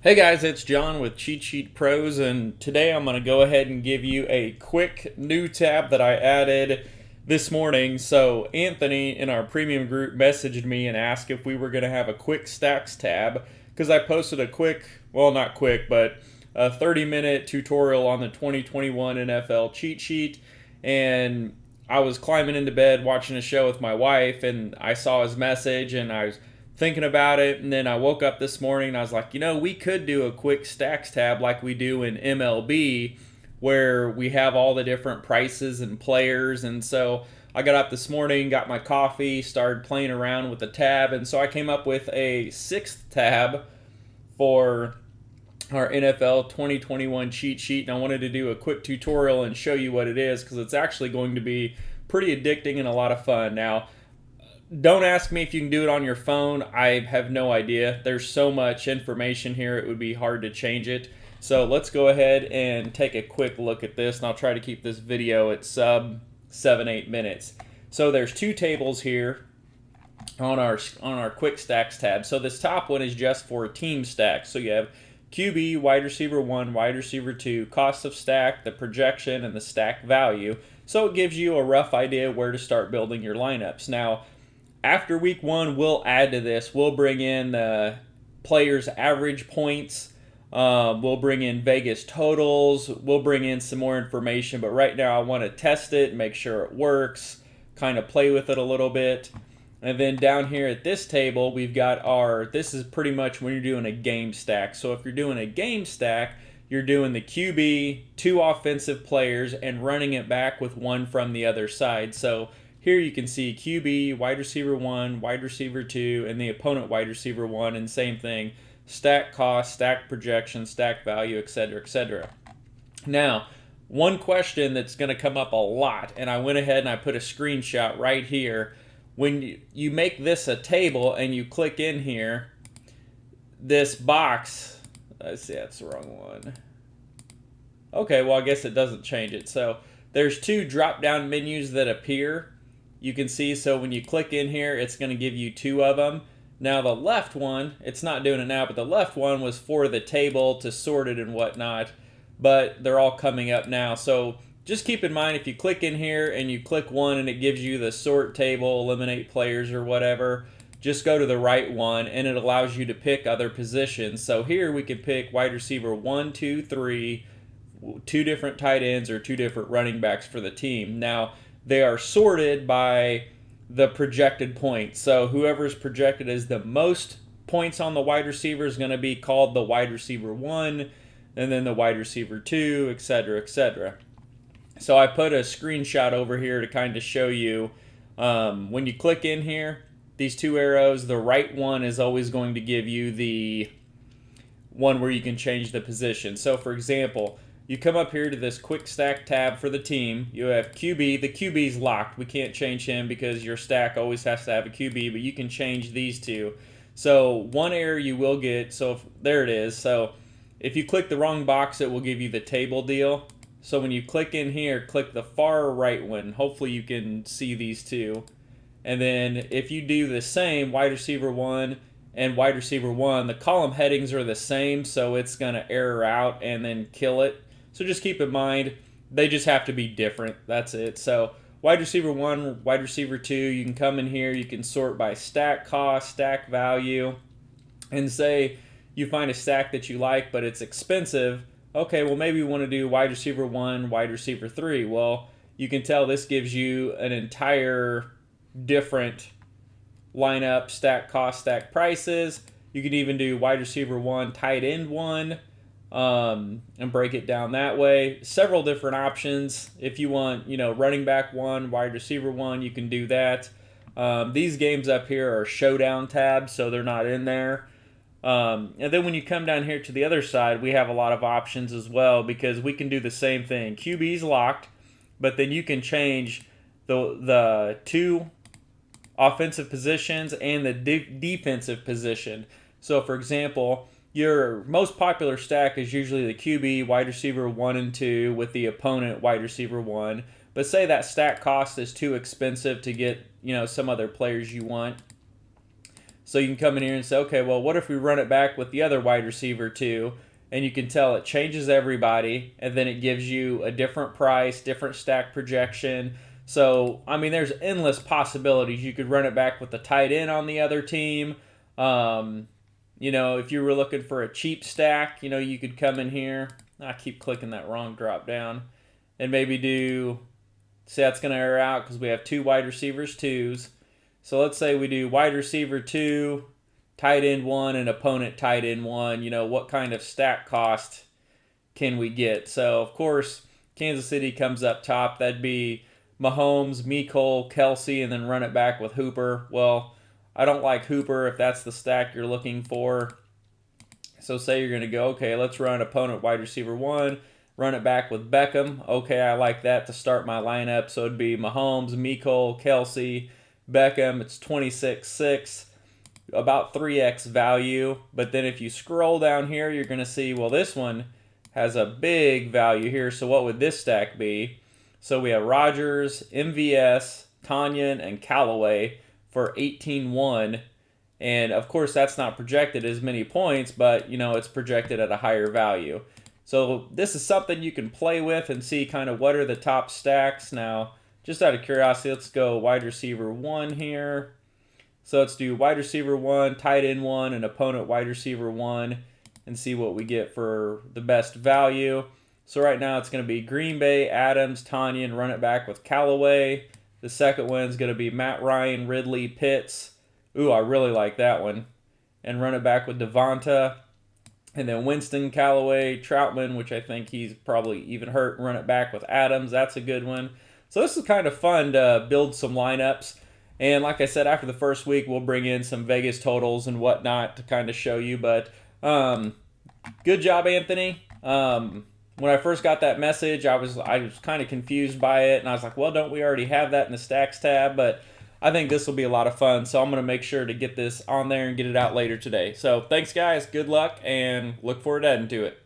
Hey guys, it's John with CheatSheetPros, and today I'm going to go ahead and give you a quick new tab that I added this morning. So Anthony in our premium group messaged me and asked if we were going to have a quick stacks tab because I posted a quick, well not quick, but a 30-minute tutorial on the 2021 NFL cheat sheet, and I was climbing into bed watching a show with my wife and I saw his message and I was thinking about it, and then I woke up this morning and I was like, we could do a quick stacks tab like we do in MLB where we have all the different prices and players. And so I got up this morning, got my coffee, started playing around with the tab, and so I came up with a sixth tab for our NFL 2021 cheat sheet, and I wanted to do a quick tutorial and show you what it is because it's actually going to be pretty addicting and a lot of fun. Now, don't ask me if you can do it on your phone. I have no idea. There's so much information here, it would be hard to change it. So let's go ahead and take a quick look at this, and I'll try to keep this video at sub 7-8 minutes. So there's two tables here on our quick stacks tab. So this top one is just for team stacks. So you have QB, wide receiver 1, wide receiver 2, cost of stack, the projection, and the stack value. So it gives you a rough idea where to start building your lineups. Now, after week one, we'll add to this. We'll bring in players' average points. We'll bring in Vegas totals. We'll bring in some more information. But right now, I want to test it, make sure it works, kind of play with it a little bit. And then down here at this table, we've got this is pretty much when you're doing a game stack. So if you're doing a game stack, you're doing the QB, 2 offensive players, and running it back with 1 from the other side. So here you can see QB, wide receiver 1, wide receiver 2, and the opponent wide receiver 1, and same thing, stack cost, stack projection, stack value, etc., etc. Now, one question that's going to come up a lot, and I went ahead and I put a screenshot right here. When you make this a table and you click in here, this box, let's see, that's the wrong one. Okay, well, I guess it doesn't change it. So there's 2 drop-down menus that appear. You can see, so when you click in here, it's going to give you 2 of them. Now the left one, it's not doing it now, but the left one was for the table to sort it and whatnot, but they're all coming up now. So just keep in mind, if you click in here and you click one and it gives you the sort table, eliminate players or whatever, just go to the right one and it allows you to pick other positions. So here we can pick wide receiver 1, 2, 3, 2 different tight ends or 2 different running backs for the team. Now, they are sorted by the projected points. So whoever's projected as the most points on the wide receiver is going to be called the wide receiver 1, and then the wide receiver 2, etc., etc. So I put a screenshot over here to kind of show you when you click in here, these 2 arrows, the right one is always going to give you the one where you can change the position. So for example, you come up here to this quick stack tab for the team. You have QB. The QB's locked. We can't change him because your stack always has to have a QB, but you can change these 2. So one error you will get, there it is. So if you click the wrong box, it will give you the table deal. So when you click in here, click the far right one. Hopefully you can see these 2. And then if you do the same, wide receiver 1 and wide receiver 1, the column headings are the same, so it's going to error out and then kill it. So just keep in mind, they just have to be different. That's it. So wide receiver 1, wide receiver 2, you can come in here, you can sort by stack cost, stack value, and say you find a stack that you like, but it's expensive. Okay, well maybe we want to do wide receiver 1, wide receiver 3. Well, you can tell this gives you an entire different lineup, stack cost, stack prices. You can even do wide receiver 1, tight end 1. And break it down that way. Several different options. If you want, running back 1, wide receiver 1, you can do that. These games up here are showdown tabs, so they're not in there. And then when you come down here to the other side, we have a lot of options as well because we can do the same thing. QB's locked, but then you can change the 2 offensive positions and the defensive position. So, for example, your most popular stack is usually the QB, wide receiver 1 and 2 with the opponent wide receiver 1. But say that stack cost is too expensive to get, some other players you want. So you can come in here and say, okay, well, what if we run it back with the other wide receiver too? And you can tell it changes everybody, and then it gives you a different price, different stack projection. So, I mean, there's endless possibilities. You could run it back with the tight end on the other team. If you were looking for a cheap stack, you could come in here. I keep clicking that wrong drop down. And maybe do, see, that's going to error out because we have two wide receivers, twos. So let's say we do wide receiver 2, tight end 1, and opponent tight end 1. What kind of stack cost can we get? So, of course, Kansas City comes up top. That'd be Mahomes, Mecole, Kelsey, and then run it back with Hooper. Well, I don't like Hooper if that's the stack you're looking for. So say you're going to go, okay, let's run opponent wide receiver 1, run it back with Beckham. Okay, I like that to start my lineup. So it'd be Mahomes, Mecole, Kelsey, Beckham. It's 26.6, about 3x value. But then if you scroll down here, you're going to see, well, this one has a big value here. So what would this stack be? So we have Rodgers, MVS, Tanyan, and Callaway for 18-1. And of course, that's not projected as many points, but it's projected at a higher value. So this is something you can play with and see kind of what are the top stacks. Now, just out of curiosity, let's go wide receiver 1 here. So let's do wide receiver 1, tight end 1, and opponent wide receiver 1 and see what we get for the best value. So right now it's going to be Green Bay, Adams, Tanyan, run it back with Callaway. The second one is going to be Matt Ryan, Ridley, Pitts. Ooh, I really like that one. And run it back with Devonta. And then Winston, Callaway, Troutman, which I think he's probably even hurt, run it back with Adams. That's a good one. So this is kind of fun to build some lineups. And like I said, after the first week, we'll bring in some Vegas totals and whatnot to kind of show you. But good job, Anthony. When I first got that message, I was kind of confused by it. And I was like, well, don't we already have that in the Stacks tab? But I think this will be a lot of fun. So I'm going to make sure to get this on there and get it out later today. So thanks, guys. Good luck, and look forward to adding to it.